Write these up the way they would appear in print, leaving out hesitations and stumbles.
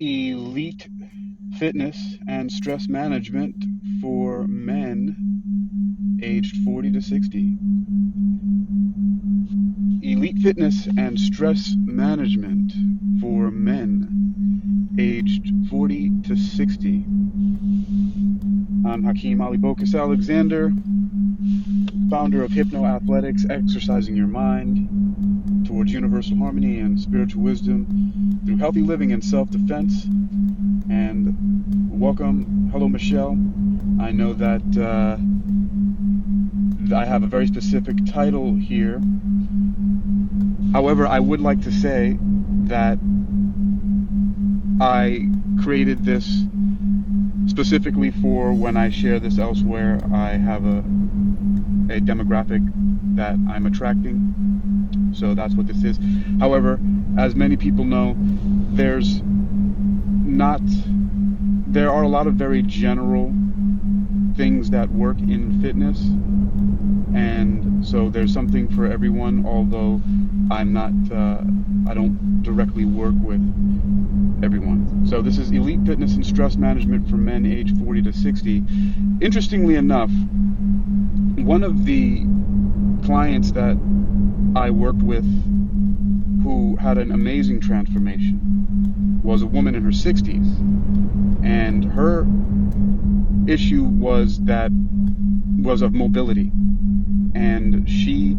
Elite fitness and stress management for men aged 40 to 60. Elite fitness and stress management for men aged 40 to 60. I'm Hakeem Ali Bokus Alexander, founder of Hypno Athletics, exercising your mind towards universal harmony and spiritual wisdom through healthy living and self-defense. And welcome. Hello, Michelle. I know that I have a very specific title here. However, I would like to say that I created this specifically for when I share this elsewhere. I have a demographic that I'm attracting, so that's what this is. However, as many people know, there are a lot of very general things that work in fitness, and so there's something for everyone, although I don't directly work with everyone. So this is Elite Fitness and Stress Management for men aged 40 to 60. Interestingly enough, one of the clients that I worked with who had an amazing transformation was a woman in her 60s, and her issue was of mobility, and she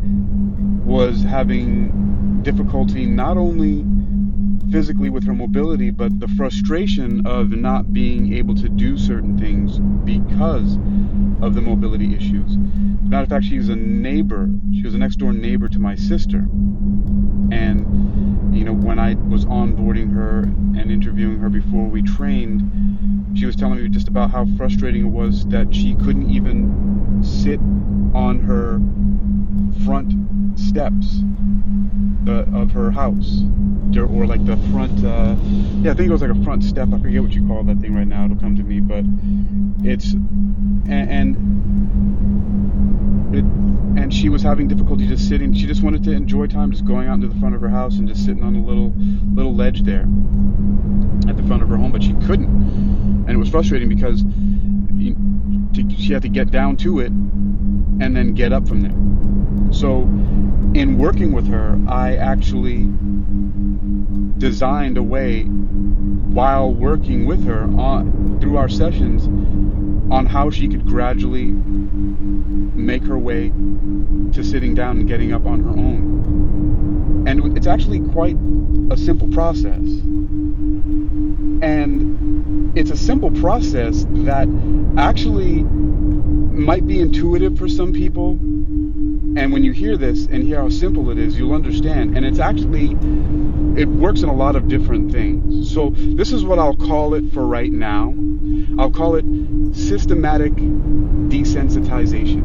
was having difficulty not only physically with her mobility, but the frustration of not being able to do certain things because of the mobility issues. As a matter of fact, she was a next door neighbor to my sister. And, when I was onboarding her and interviewing her before we trained, she was telling me just about how frustrating it was that she couldn't even sit on her front steps of her house, or like the front, I think it was like a front step. I forget what you call that thing right now. It'll come to me, but it's, and she was having difficulty just sitting. She just wanted to enjoy time, just going out into the front of her house and just sitting on a little ledge there at the front of her home, but she couldn't, and it was frustrating because she had to get down to it and then get up from there. So in working with her, I actually designed a way, while working with her through our sessions, on how she could gradually make her way to sitting down and getting up on her own. And it's actually quite a simple process. And it's a simple process that actually might be intuitive for some people. And when you hear this and hear how simple it is, you'll understand. And it works in a lot of different things. So this is what I'll call it for right now. I'll call it systematic desensitization.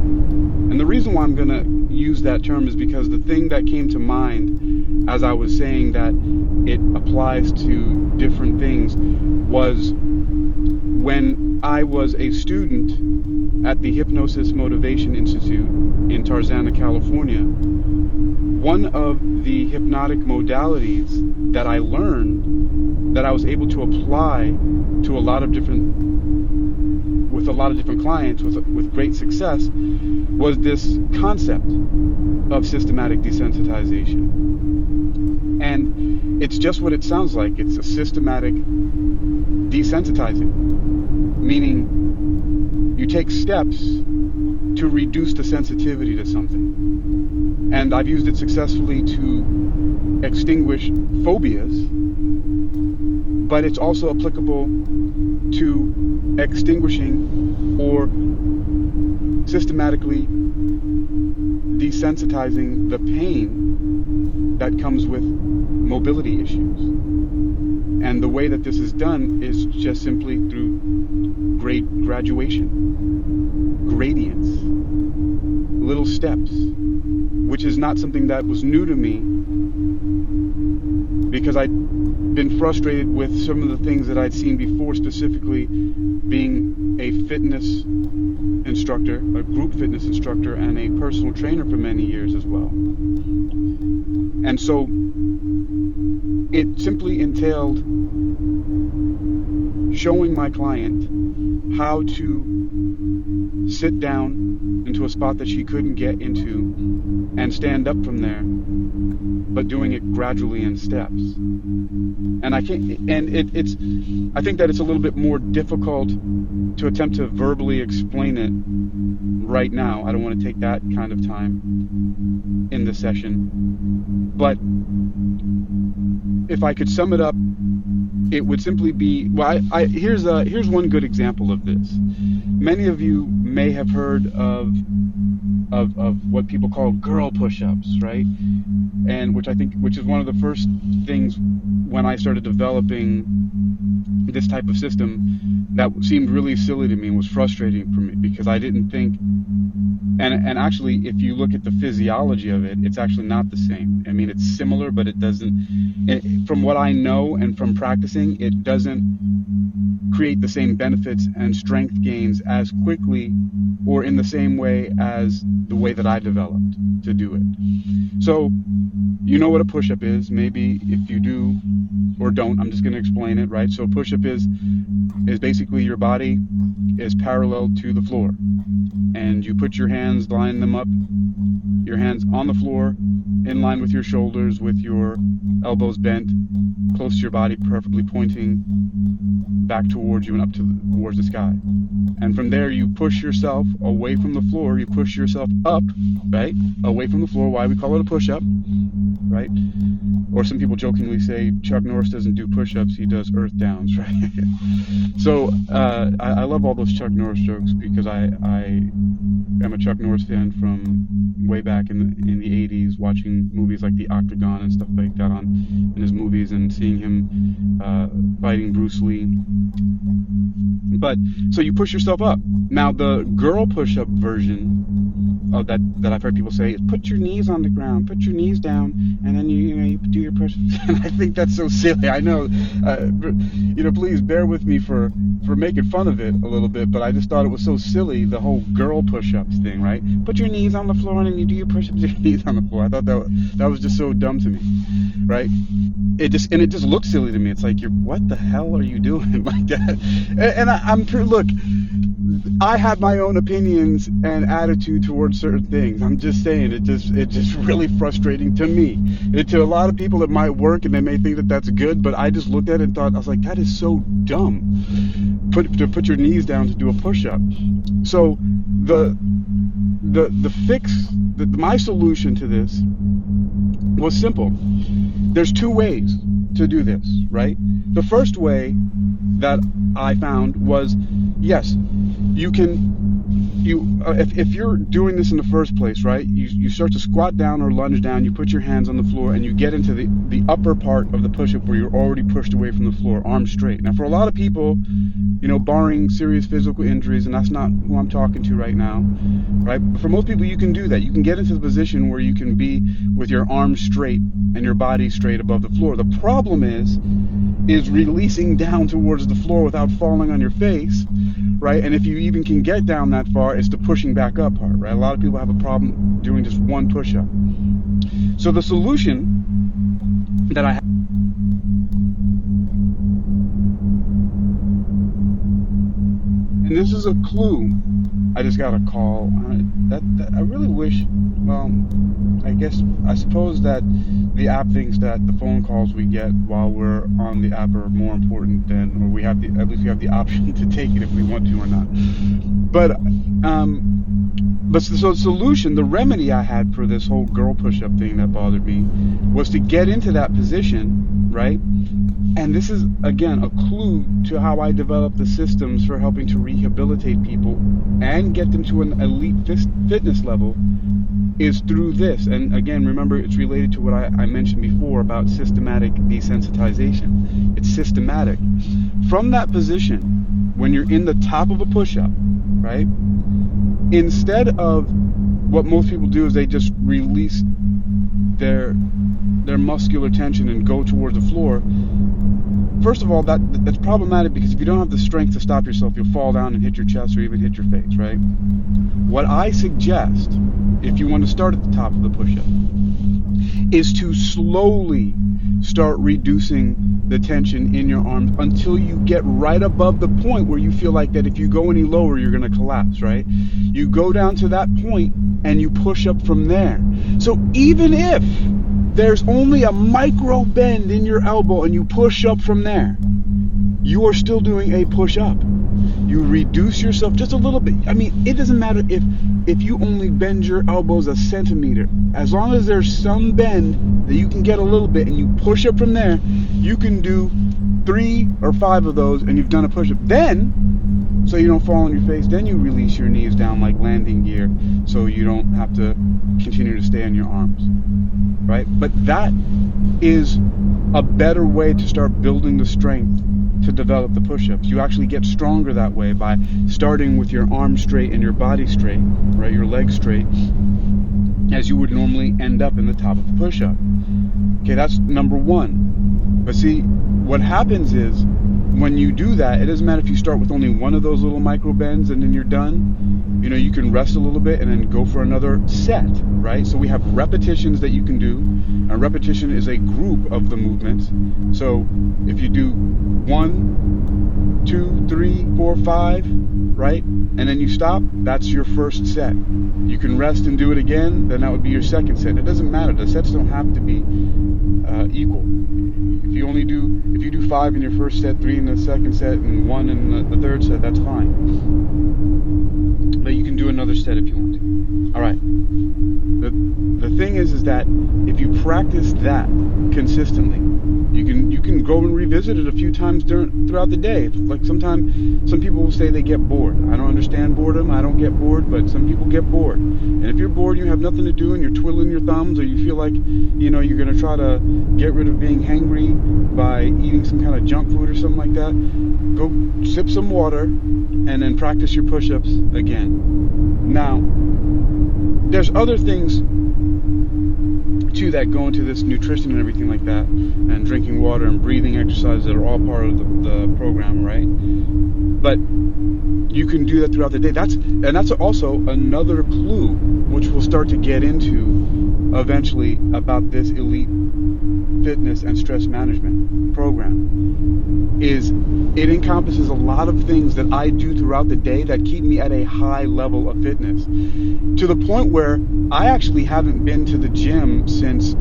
And the reason why I'm going to use that term is because the thing that came to mind as I was saying that it applies to different things was when I was a student at the Hypnosis Motivation Institute in Tarzana, California. One of the hypnotic modalities that I learned, that I was able to apply to with a lot of different clients with great success, was this concept of systematic desensitization. And it's just what it sounds like. It's a systematic desensitizing, meaning you take steps to reduce the sensitivity to something. And I've used it successfully to extinguish phobias, but it's also applicable to extinguishing or systematically desensitizing the pain that comes with mobility issues. And the way that this is done is just simply through graduation, gradients, little steps, which is not something that was new to me, because I'd been frustrated with some of the things that I'd seen before, specifically being a fitness instructor, a group fitness instructor, and a personal trainer for many years as well. And so it simply entailed showing my client how to sit down into a spot that she couldn't get into and stand up from there, but doing it gradually in steps. And I can't, and it's, I think that it's a little bit more difficult to attempt to verbally explain it right now. I don't want to take that kind of time in the session. But if I could sum it up, it would simply be, well, here's one good example of this. Many of you may have heard of what people call girl push-ups, right? And which is one of the first things when I started developing this type of system that seemed really silly to me and was frustrating for me, because I didn't think, and actually if you look at the physiology of it, it's actually not the same. I mean, it's similar, but it doesn't, from what I know and from practicing, it doesn't create the same benefits and strength gains as quickly or in the same way as the way that I developed to do it. So you know what a push-up is. Maybe if you do or don't, I'm just going to explain it, right? So a push-up is basically your body is parallel to the floor, and you put your hands, line them up, your hands on the floor, in line with your shoulders, with your elbows bent, close to your body, perfectly pointing back towards you and up towards the sky. And from there, you push yourself away from the floor. You push yourself up, right? Away from the floor. Why we call it a push-up, right? Or some people jokingly say Chuck Norris doesn't do push-ups, he does earth downs, right? So I love all those Chuck Norris jokes, because I am a Chuck Norris fan from way back in the 80s, watching movies like The Octagon and stuff like that in his movies, and seeing him fighting Bruce Lee. But so you push yourself up. Now the girl push-up version of that I've heard people say is put your knees on the ground, put your knees down, and then you do your push-ups. And I think that's so silly. I know, please bear with me for making fun of it a little bit, but I just thought it was so silly, the whole girl push-ups thing, right? Put your knees on the floor and then you do your push-ups with your knees on the floor. I thought that was just so dumb to me, right? It just looks silly to me. It's like, what the hell are you doing like that? And look, I have my own opinions and attitude towards certain things. I'm just saying, it's just really frustrating to me. To a lot of people it might work and they may think that that's good, but I just looked at it and thought, I was like, that is so dumb. To put your knees down to do a push-up. So the fix, my solution to this was simple. There's two ways to do this, right? The first way that I found was, yes, if you're doing this in the first place, right, you start to squat down or lunge down, you put your hands on the floor, and you get into the upper part of the push-up where you're already pushed away from the floor, arms straight. Now, for a lot of people, barring serious physical injuries, and that's not who I'm talking to right now, right? But for most people, you can do that. You can get into the position where you can be with your arms straight and your body straight above the floor. The problem is releasing down towards the floor without falling on your face, right? And if you even can get down that far, it's the pushing back up part, right? A lot of people have a problem doing just one push-up. So the solution that I have, and this is a clue. I just got a call. That I really wish. Well, I suppose that the app thinks that the phone calls we get while we're on the app are more important than, or at least we have the option to take it if we want to or not. But so the solution, the remedy I had for this whole girl push-up thing that bothered me was to get into that position, right? And this is, again, a clue to how I develop the systems for helping to rehabilitate people and get them to an elite fitness level, is through this. And again, remember, it's related to what I mentioned before about systematic desensitization. It's systematic. From that position, when you're in the top of a push-up, right, instead of what most people do is they just release their muscular tension and go towards the floor. First of all, that's problematic, because if you don't have the strength to stop yourself, you'll fall down and hit your chest or even hit your face, right? What I suggest, if you want to start at the top of the push-up, is to slowly start reducing the tension in your arms until you get right above the point where you feel like that if you go any lower, you're going to collapse, right? You go down to that point and you push up from there. So even if there's only a micro bend in your elbow and you push up from there, you are still doing a push up. You reduce yourself just a little bit. I mean, it doesn't matter if you only bend your elbows a centimeter. As long as there's some bend that you can get a little bit and you push up from there, you can do 3 or 5 of those and you've done a push up. Then, so you don't fall on your face, then you release your knees down like landing gear so you don't have to continue to stay on your arms, right? But that is a better way to start building the strength to develop the push-ups. You actually get stronger that way by starting with your arms straight and your body straight, right? Your legs straight, as you would normally end up in the top of the push-up. Okay, that's number 1. But see, what happens is when you do that, it doesn't matter if you start with only one of those little micro bends and then you're done. You know, you can rest a little bit and then go for another set, right? So we have repetitions that you can do. A repetition is a group of the movements. So if you do 1, 2, 3, 4, 5, right? And then you stop, that's your first set. You can rest and do it again, then that would be your second set. It doesn't matter. The sets don't have to be equal. If you do 5 in your first set, 3 in the second set, and 1 in the third set, that's fine. But you can do another set if you want to. All right. The thing is that if you practice that consistently, you can go and revisit it a few times throughout the day. Like sometimes some people will say they get bored. I don't understand boredom. I don't get bored, but some people get bored. And if you're bored, you have nothing to do, and you're twiddling your thumbs, or you feel like you're going to try to get rid of being hangry by eating some kind of junk food or something like that, go sip some water and then practice your push-ups again. Now, there's other things too that go into this nutrition and everything like that, and drinking water and breathing exercises that are all part of the program, right? But you can do that throughout the day. That's also another clue, which we'll start to get into eventually, about this elite fitness and stress management program. It encompasses a lot of things that I do throughout the day that keep me at a high level of fitness, to the point where I actually haven't been to the gym since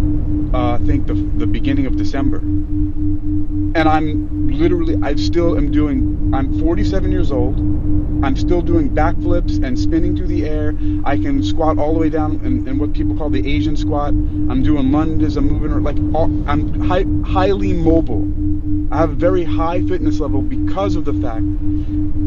I think the beginning of December. And I'm 47 years old. I'm still doing backflips and spinning through the air. I can squat all the way down in what people call the Asian squat. I'm doing lunges. I'm moving, I'm highly mobile. I have a very high fitness level because of the fact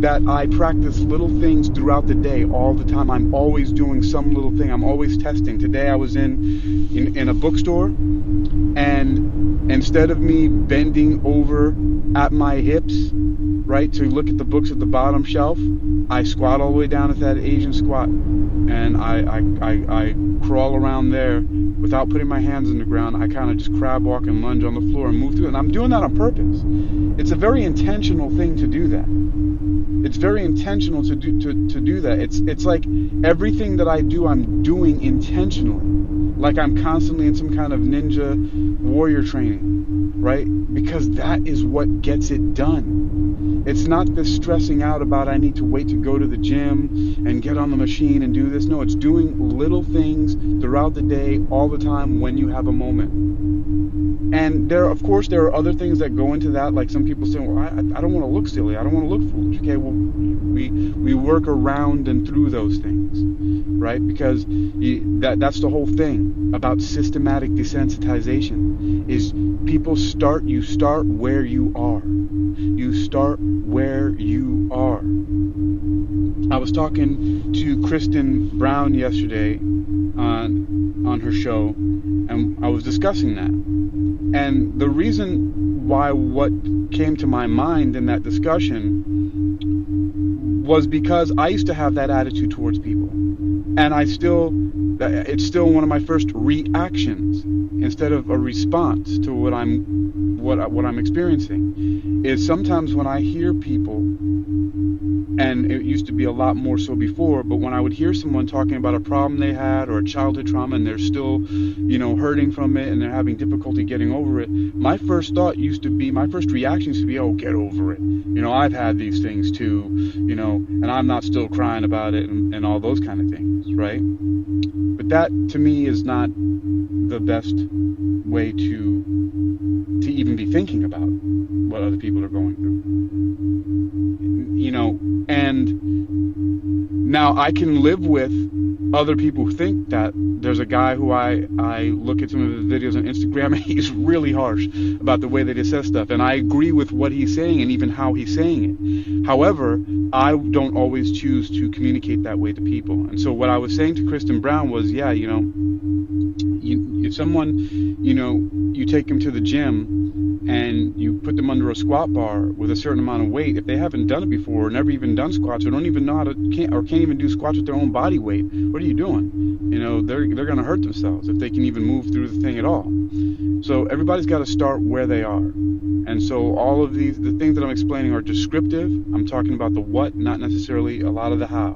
that I practice little things throughout the day all the time. I'm always doing some little thing. I'm always testing. Today I was in a bookstore, and instead of me bending over at my hips, right, to look at the books at the bottom shelf, I squat all the way down at that Asian squat, and I crawl around there without putting my hands in the ground. I kind of just crab walk and lunge on the floor and move through it. And I'm doing that on purpose. It's a very intentional thing to do that. It's very intentional to do that. It's like everything that I do, I'm doing intentionally. Like I'm constantly in some kind of ninja warrior training, right? Because that is what gets it done. It's not this stressing out about I need to wait to go to the gym and get on the machine and do this. No, it's doing little things throughout the day, all the time, when you have a moment. And there are other things that go into that. Like some people say, well, I don't want to look silly. I don't want to look foolish. Okay, well, we work around and through those things, right? Because that's the whole thing about systematic desensitization, is you start where you are. You start where you are. I was talking to Kristen Brown yesterday on her show, and I was discussing that. And the reason why what came to my mind in that discussion was because I used to have that attitude towards people. And it's still one of my first reactions instead of a response to what I'm experiencing, is sometimes when I hear people, and it used to be a lot more so before, but when I would hear someone talking about a problem they had or a childhood trauma and they're still, hurting from it and they're having difficulty getting over it, my first reaction used to be, oh, get over it. I've had these things too, and I'm not still crying about it and all those kind of things, right? But that to me is not the best way to even be thinking about what other people are going through. And now I can live with other people who think that. There's a guy who I look at some of his videos on Instagram, and he's really harsh about the way that he says stuff. And I agree with what he's saying and even how he's saying it. However, I don't always choose to communicate that way to people. And so what I was saying to Kristen Brown was, yeah, if someone, you take them to the gym and you put them under a squat bar with a certain amount of weight, if they haven't done it before or never even done squats or don't even know can't even do squats with their own body weight, what are you doing? They're going to hurt themselves if they can even move through the thing at all. So everybody's got to start where they are. And so all of the things that I'm explaining are descriptive. I'm talking about the what, not necessarily a lot of the how.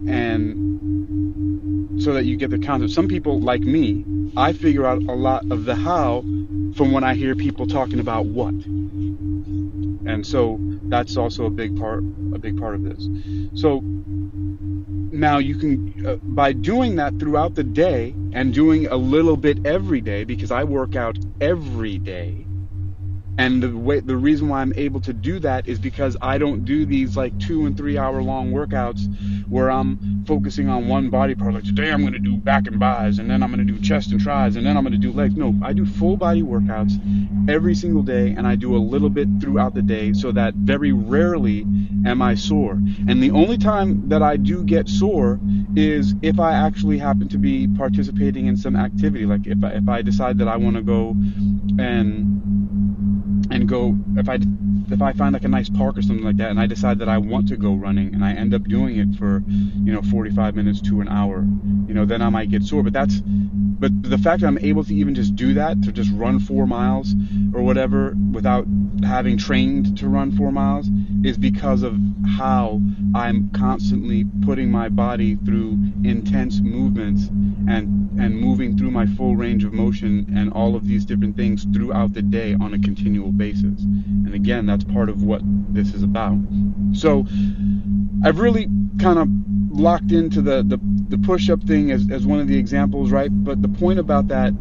And so that you get the concept. Some people, like me, I figure out a lot of the how from when I hear people talking about what. And so that's also a big part of this. So now you can, by doing that throughout the day and doing a little bit every day, because I work out every day, and the reason why I'm able to do that is because I don't do these like 2 and 3 hour long workouts where I'm focusing on one body part. Like today I'm going to do back and bis, and then I'm going to do chest and tris, and then I'm going to do legs. No, I do full body workouts every single day, and I do a little bit throughout the day, so that very rarely am I sore. And the only time that I do get sore is if I actually happen to be participating in some activity. Like if I decide that I want to go and go, if I find like a nice park or something like that, and I decide that I want to go running, and I end up doing it for 45 minutes to an hour, then I might get sore. But the fact that I'm able to even just do that, to just run 4 miles or whatever without having trained to run 4 miles, is because of how I'm constantly putting my body through intense movements and moving through my full range of motion and all of these different things throughout the day on a continual basis. And again, that's part of what this is about. So I've really kind of locked into the push-up thing as one of the examples, right? But the point about that,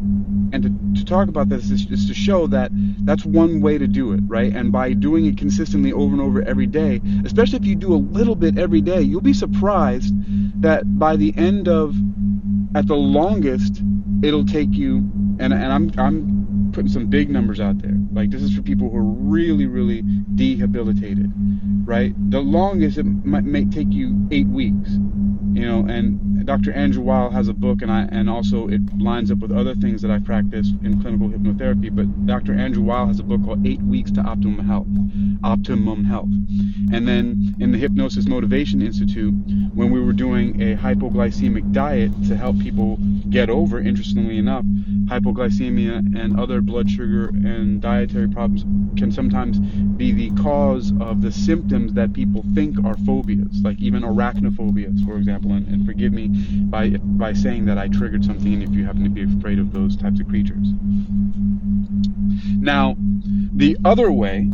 and to talk about this, is to show that that's one way to do it, right? And by doing it consistently over and over every day, especially if you do a little bit every day, you'll be surprised that by the end of, at the longest, it'll take you, and I'm putting some big numbers out there. Like, this is for people who are really, really debilitated, right? The longest, it may take you 8 weeks, and Dr. Andrew Weil has a book, and also it lines up with other things that I practice in clinical hypnotherapy, but Dr. Andrew Weil has a book called 8 Weeks to Optimum Health. And then in the Hypnosis Motivation Institute, when we were doing a hypoglycemic diet to help people get over, interestingly enough, hypoglycemia and other blood sugar and dietary problems can sometimes be the cause of the symptoms that people think are phobias, like even arachnophobias, for example. And forgive me by saying that I triggered something in if you happen to be afraid of those types of creatures. Now, the other way,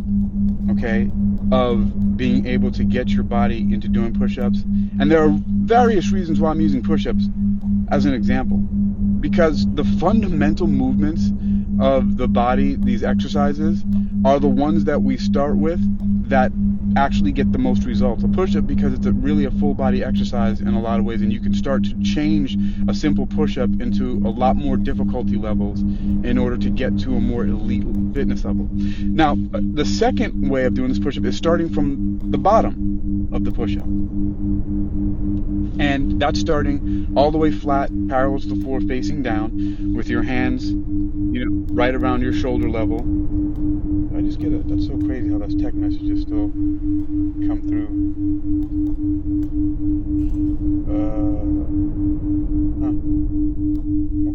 okay, of being able to get your body into doing push-ups, and there are various reasons why I'm using push-ups as an example, because the fundamental movements of the body, these exercises, are the ones that we start with that actually get the most results. A push-up, because it's really a full body exercise in a lot of ways, and you can start to change a simple push-up into a lot more difficulty levels in order to get to a more elite fitness level. Now, the second way of doing this push-up is starting from the bottom of the push-up. And that's starting all the way flat, parallel to the floor, facing down, with your hands, right around your shoulder level. I just get it. That's so crazy how those text messages still come through.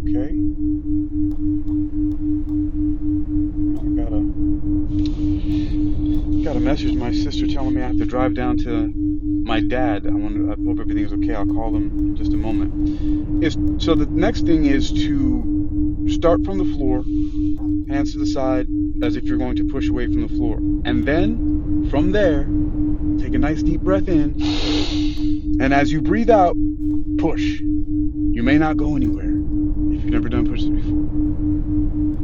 Okay. I got a message. My sister telling me I have to drive down to my dad. I hope everything is okay. I'll call them in just a moment. So the next thing is to start from the floor, hands to the side, as if you're going to push away from the floor. And then, from there, take a nice deep breath in. And as you breathe out, push. You may not go anywhere if you've never done pushes before.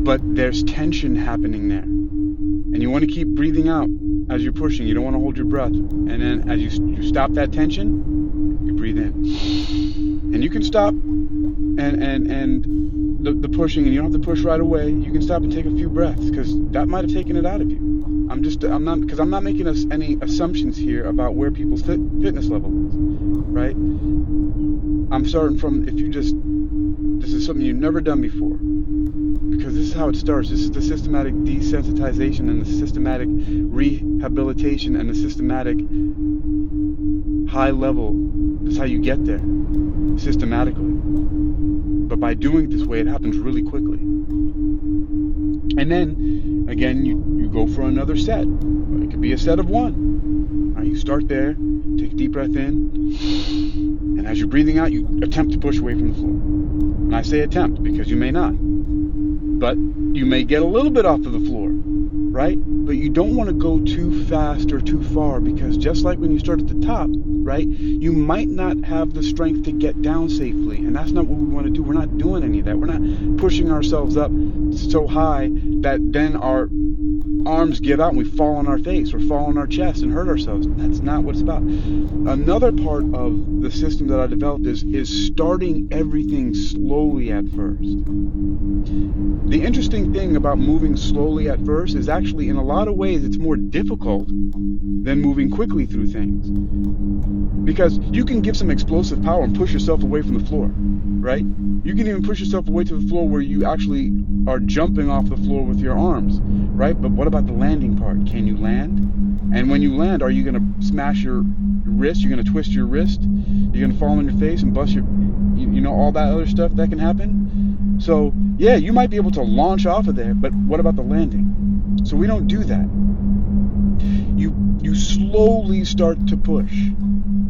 But there's tension happening there. And you want to keep breathing out as you're pushing. You don't want to hold your breath. And then as you stop that tension, you breathe in. And you can stop and the pushing, and you don't have to push right away. You can stop and take a few breaths, because that might have taken it out of you. I'm not making any assumptions here about where people's fitness level is, right? I'm starting from, this is something you've never done before, because this is how it starts. This is the systematic desensitization and the systematic rehabilitation and the systematic high level. That's how you get there, systematically. But by doing it this way, it happens really quickly. And then, again, you go for another set. It could be a set of 1. Right, you start there, take a deep breath in, and as you're breathing out, you attempt to push away from the floor. And I say attempt because you may not. But you may get a little bit off of the floor, right? But you don't want to go too fast or too far, because just like when you start at the top, right, you might not have the strength to get down safely. And that's not what we want to do. We're not doing any of that. We're not pushing ourselves up so high that then our arms give out and we fall on our face or fall on our chest and hurt ourselves. That's not what it's about. Another part of the system that I developed is starting everything slowly at first. The interesting thing about moving slowly at first is actually, in a lot of ways, it's more difficult than moving quickly through things. Because you can give some explosive power and push yourself away from the floor, right? You can even push yourself away to the floor where you actually are jumping off the floor with your arms, right? But what about the landing part? Can you land? And when you land, are you going to smash your wrist? You're going to twist your wrist? You're going to fall on your face and bust all that other stuff that can happen? So, yeah, you might be able to launch off of there, but what about the landing? So we don't do that. You slowly start to push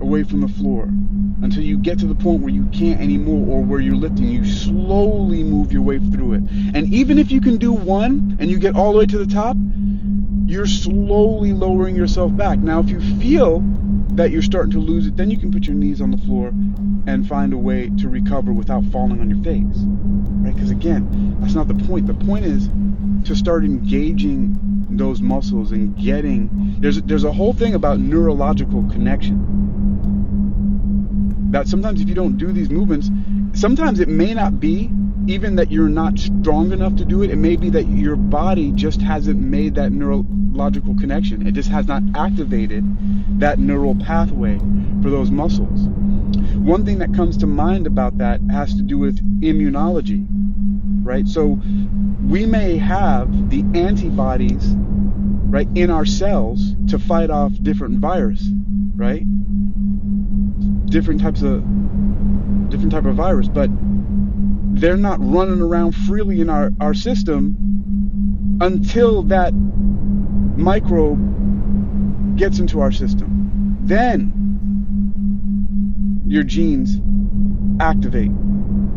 away from the floor until you get to the point where you can't anymore, or where you're lifting. You slowly move your way through it. And even if you can do 1 and you get all the way to the top, you're slowly lowering yourself back. Now, if you feel that you're starting to lose it, then you can put your knees on the floor and find a way to recover without falling on your face, right? Because again, that's not the point. The point is to start engaging those muscles and getting, there's a whole thing about neurological connection, that sometimes if you don't do these movements, sometimes it may not be even that you're not strong enough to do it. It may be that your body just hasn't made that neurological connection. It just has not activated that neural pathway for those muscles. One thing that comes to mind about that has to do with immunology, right? So we may have the antibodies, right, in our cells to fight off different virus, right? Different type of virus, but they're not running around freely in our system until that microbe gets into our system. Then your genes activate.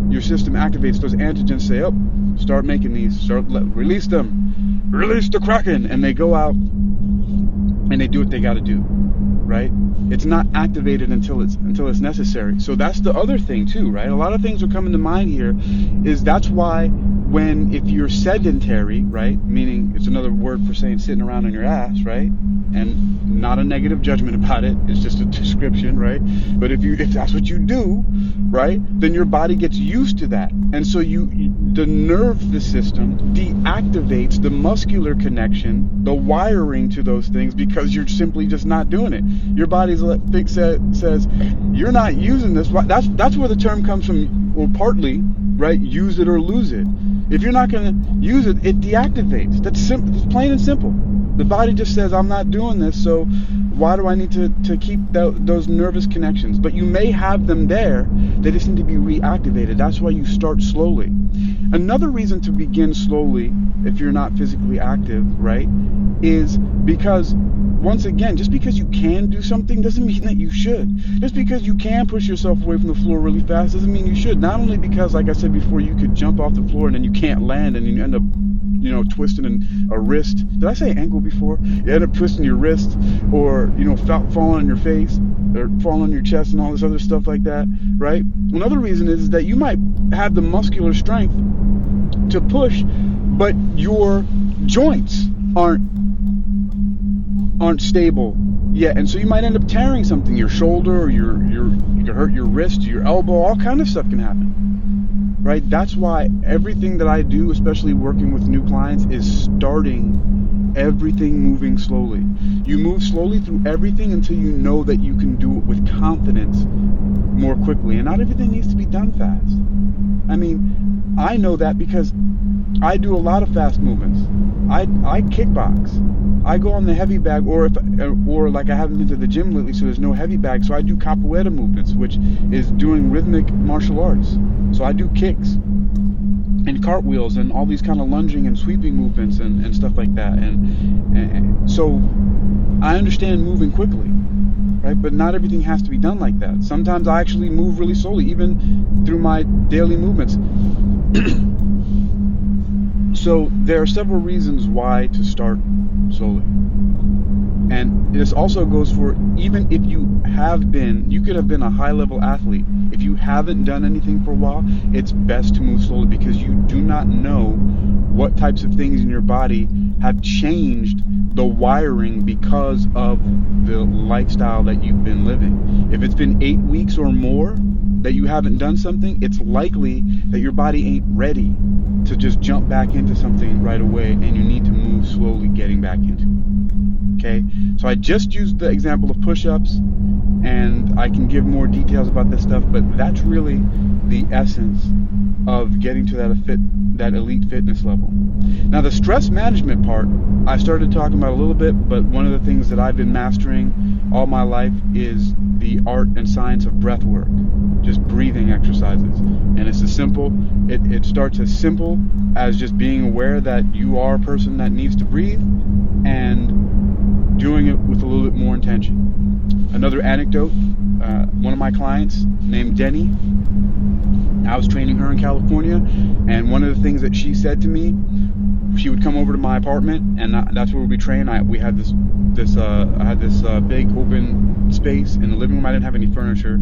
Your system activates those antigens, say, oh, start making these, release them, release the Kraken, and they go out and they do what they got to do, right? It's not activated until it's necessary. So that's the other thing too, right? A lot of things are coming to mind here. That's why if you're sedentary, right? Meaning it's another word for saying sitting around on your ass, right? And not a negative judgment about it. It's just a description, right? But if that's what you do, right, then your body gets used to that. And so the nervous system deactivates the muscular connection, the wiring to those things, because you're simply just not doing it. Your body's says you're not using this. That's where the term comes from, or partly, right? Use it or lose it. If you're not going to use it, it deactivates. That's simple. It's plain and simple. The body just says, I'm not doing this, so why do I need to keep those nervous connections? But you may have them there. They just need to be reactivated. That's why you start slowly. Another reason to begin slowly, if you're not physically active, right, is because, once again, just because you can do something doesn't mean that you should. Just because you can push yourself away from the floor really fast doesn't mean you should. Not only because, like I said before, you could jump off the floor and then you can't land and you end up, twisting a wrist. Did I say ankle before? You end up twisting your wrist, or, falling on your face, or falling on your chest and all this other stuff like that, right? Another reason is that you might have the muscular strength to push, but your joints aren't stable yet, and so you might end up tearing something, your shoulder, or you can hurt your wrist, your elbow, all kind of stuff can happen, right? That's why everything that I do, especially working with new clients, is starting everything moving slowly. You move slowly through everything until you know that you can do it with confidence more quickly, and not everything needs to be done fast. I mean, I know that because I do a lot of fast movements. I kickbox. I go on the heavy bag, or like I haven't been to the gym lately, so there's no heavy bag. So I do capoeira movements, which is doing rhythmic martial arts. So I do kicks and cartwheels and all these kind of lunging and sweeping movements and stuff like that. And so I understand moving quickly, right? But not everything has to be done like that. Sometimes I actually move really slowly, even through my daily movements. So there are several reasons why to start slowly. And this also goes for, even if you could have been a high-level athlete. If you haven't done anything for a while, it's best to move slowly, because you do not know what types of things in your body have changed the wiring because of the lifestyle that you've been living. If it's been 8 weeks or more that you haven't done something, it's likely that your body ain't ready to just jump back into something right away, and you need to move slowly getting back into it. Okay? So I just used the example of push-ups, and I can give more details about this stuff, but that's really the essence of getting to that elite fitness level. Now, the stress management part, I started talking about a little bit, but one of the things that I've been mastering all my life is the art and science of breath work, just breathing exercises. And it's it starts as simple as just being aware that you are a person that needs to breathe, and doing it with a little bit more intention. Another anecdote, one of my clients named Denny, I was training her in California, and one of the things that she said to me, she would come over to my apartment, and that's where we train. I had this big open space in the living room. I didn't have any furniture.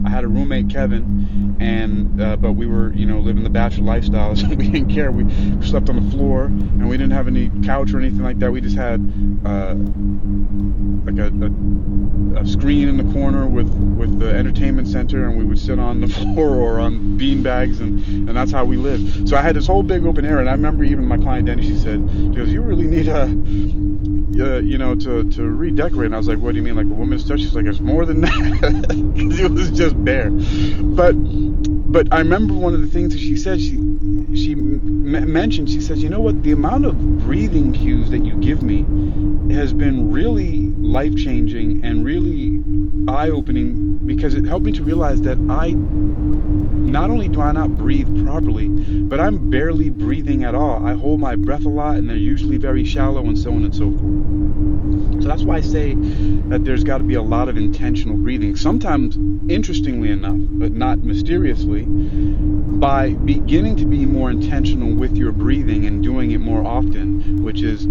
I had a roommate, Kevin, and but we were living the bachelor lifestyle, so we didn't care. We slept on the floor, and we didn't have any couch or anything like that. We just had like a screen in the corner with the entertainment center, and we would sit on the floor or on bean bags, and that's how we lived. So I had this whole big open area, and I remember even my client Denny, she goes, you really need to redecorate. And I was like, what do you mean, like a woman's touch? She's like, it's more than that, because it was just bare. But I remember one of the things that she said, she mentioned, she says, you know what, the amount of breathing cues that you give me has been really life-changing and really eye-opening, because it helped me to realize that not only do I not breathe properly, but I'm barely breathing at all. I hold my breath a lot, and they're usually very shallow, and so on and so forth. So that's why I say that there's got to be a lot of intentional breathing. Sometimes, interestingly enough, but not mysteriously, by beginning to be more intentional with your breathing and doing it more often, which is,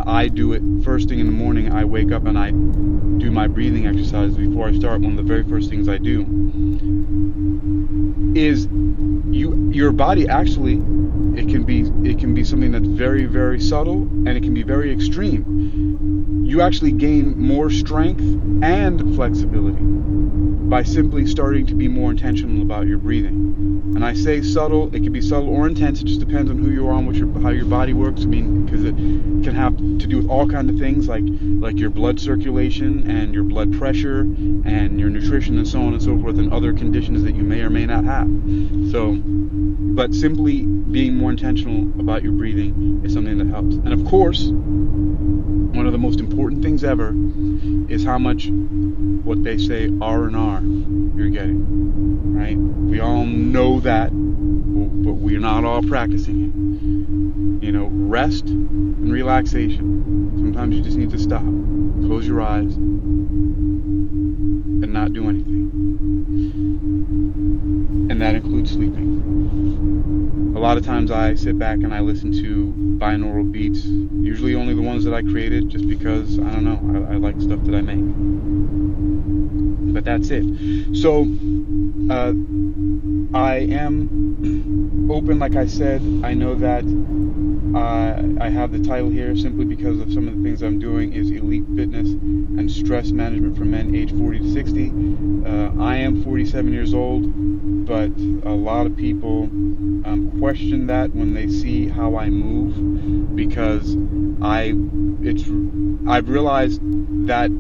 I do it first thing in the morning. I wake up and I do my breathing exercises before I start. One of the very first things I do is your body actually, it can be something that's very, very subtle, and it can be very extreme. You actually gain more strength and flexibility by simply starting to be more intentional about your breathing. And I say subtle, it can be subtle or intense. It just depends on who you are and how your body works. I mean, because it can have to do with all kinds of things like your blood circulation and your blood pressure and your nutrition and so on and so forth, and other conditions that you may or may not have. So, but simply being more intentional about your breathing is something that helps. And of course, one of the most important things ever is how much, what they say, R&R you're getting, right? We all know that, but we're not all practicing it. You know, rest and relaxation. Sometimes you just need to stop, close your eyes, and not do anything. And that includes sleeping. A lot of times I sit back and I listen to binaural beats, usually only the ones that I created, just because, I don't know, I like stuff that I make. But that's it. So, I am open, like I said. I know that I have the title here simply because of some of the things I'm doing is elite fitness and stress management for men age 40 to 60. I am 47 years old, but a lot of people question that when they see how I move, because I've realized that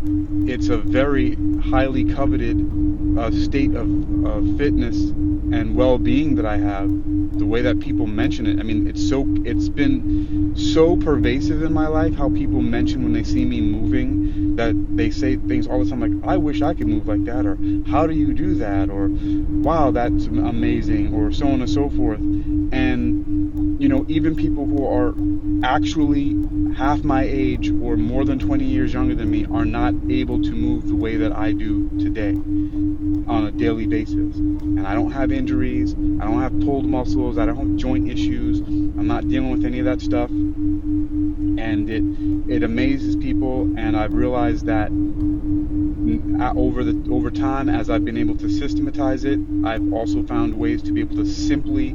it's a very highly coveted state of fitness and well-being that I have. The way that people mention it, I mean, it's been so pervasive in my life how people mention when they see me moving, that they say things all the time like, I wish I could move like that, or how do you do that, or wow, that's amazing, or so on and so forth. And you know, even people who are actually half my age or more than 20 years younger than me are not able to move the way that I do today on a daily basis. And I don't have injuries, I don't have pulled muscles, I don't have joint issues, I'm not dealing with any of that stuff. And it amazes people, and I've realized that over time, as I've been able to systematize it, I've also found ways to be able to simply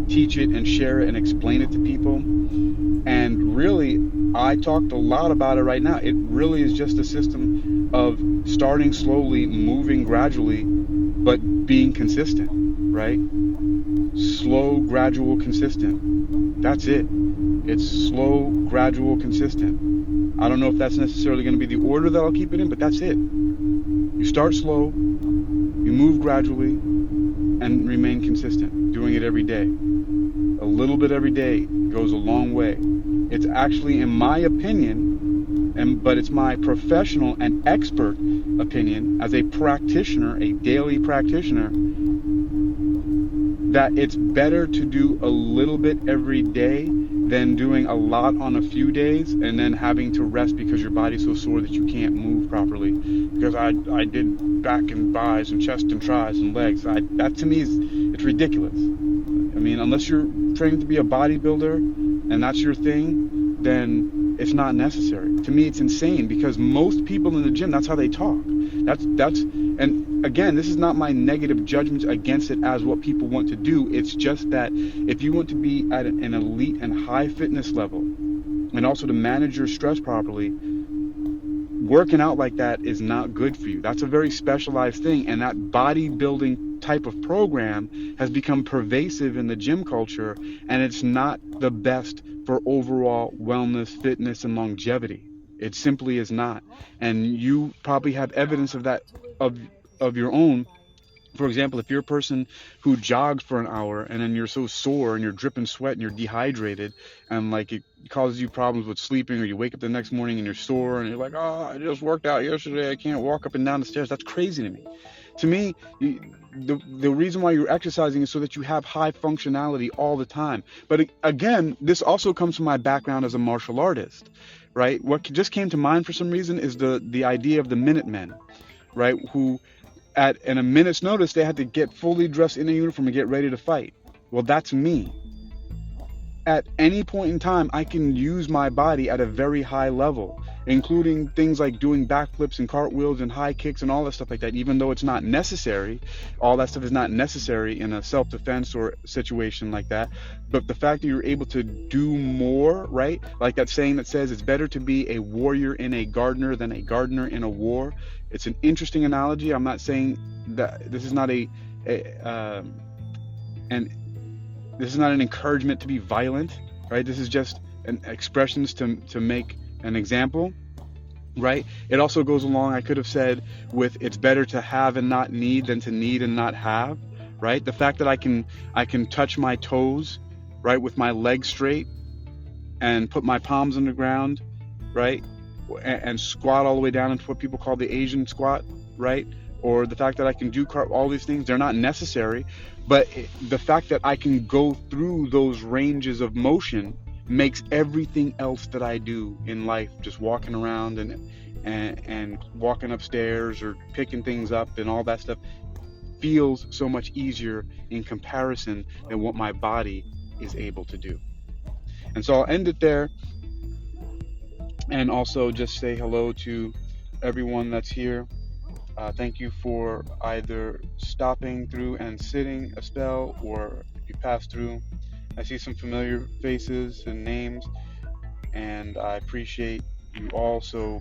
teach it and share it and explain it to people. And really, I talked a lot about it right now. It really is just a system of starting slowly, moving gradually, but being consistent, right? Slow, gradual, consistent. That's it. It's slow, gradual, consistent. I don't know if that's necessarily going to be the order that I'll keep it in, but that's it. You start slow, you move gradually, and remain consistent, doing it every day. A little bit every day goes a long way. It's actually, in my opinion, but it's my professional and expert opinion as a practitioner, a daily practitioner, that it's better to do a little bit every day than doing a lot on a few days and then having to rest because your body's so sore that you can't move properly. Because I did back and buys and chest and tries and legs. That to me it's ridiculous. I mean, unless you're training to be a bodybuilder and that's your thing, then it's not necessary. To me, it's insane, because most people in the gym, that's how they talk. And again, this is not my negative judgments against it as what people want to do. It's just that if you want to be at an elite and high fitness level, and also to manage your stress properly, working out like that is not good for you. That's a very specialized thing, and that bodybuilding type of program has become pervasive in the gym culture, and it's not the best for overall wellness, fitness, and longevity. It simply is not. And you probably have evidence of that, of your own. For example, if you're a person who jogs for an hour and then you're so sore and you're dripping sweat and you're dehydrated, and like it causes you problems with sleeping, or you wake up the next morning and you're sore and you're like, oh, I just worked out yesterday, I can't walk up and down the stairs. That's crazy to me. To me, the reason why you're exercising is so that you have high functionality all the time. But again, this also comes from my background as a martial artist, right? What just came to mind for some reason is the idea of the Minutemen, right? Who in a minute's notice, they had to get fully dressed in a uniform and get ready to fight. Well, that's me. At any point in time, I can use my body at a very high level, including things like doing backflips and cartwheels and high kicks and all that stuff like that, even though it's not necessary. All that stuff is not necessary in a self-defense or situation like that. But the fact that you're able to do more, right? Like that saying that says it's better to be a warrior in a gardener than a gardener in a war. It's an interesting analogy. I'm not saying that this is not this is not an encouragement to be violent, right? This is just an expressions to make an example. right? It also goes along, I could have said, with it's better to have and not need than to need and not have, right? The fact that I can touch my toes, right, with my legs straight and put my palms on the ground, right? And squat all the way down into what people call the Asian squat, right? Or the fact that I can do all these things, they're not necessary, but the fact that I can go through those ranges of motion makes everything else that I do in life, just walking around and walking upstairs or picking things up and all that stuff, feels so much easier in comparison than what my body is able to do. And so I'll end it there, and also just say hello to everyone that's here. Thank you for either stopping through and sitting a spell, or if you pass through. I see some familiar faces and names, and I appreciate you all. So,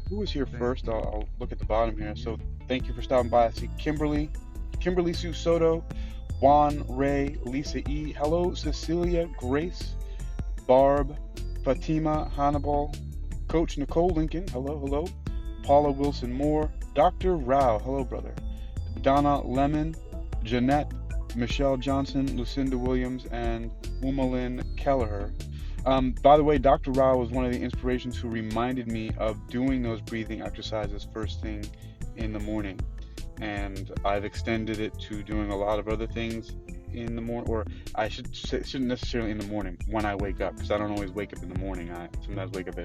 who was here first? I'll look at the bottom here. So, thank you for stopping by. I see Kimberly Sue Soto, Juan Ray, Lisa E. Hello, Cecilia Grace, Barb, Fatima Hannibal, Coach Nicole Lincoln. Hello, hello. Paula Wilson Moore, Dr. Rao. Hello, brother. Donna Lemon, Jeanette, Michelle Johnson, Lucinda Williams, and Umalyn Kelleher. By the way, Dr. Rao was one of the inspirations who reminded me of doing those breathing exercises first thing in the morning. And I've extended it to doing a lot of other things in the morning, or I should say, shouldn't necessarily in the morning when I wake up, because I don't always wake up in the morning. I sometimes wake up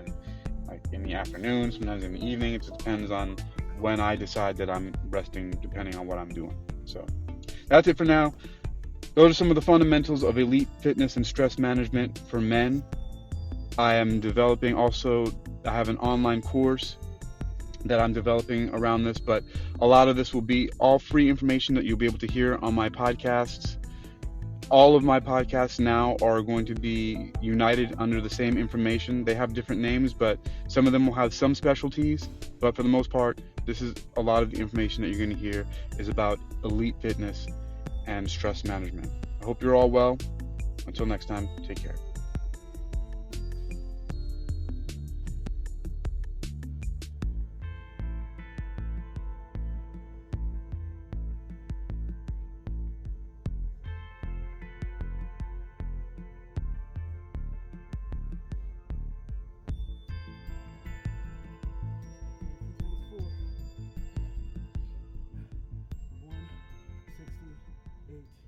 in the afternoon, sometimes in the evening. It just depends on when I decide that I'm resting, depending on what I'm doing. So that's it for now. Those are some of the fundamentals of elite fitness and stress management for men. I am developing also, I have an online course that I'm developing around this, but a lot of this will be all free information that you'll be able to hear on my podcasts. All of my podcasts now are going to be united under the same information. They have different names, but some of them will have some specialties. But for the most part, this is a lot of the information that you're going to hear is about elite fitness and stress management. I hope you're all well. Until next time, take care. Times 4. 168.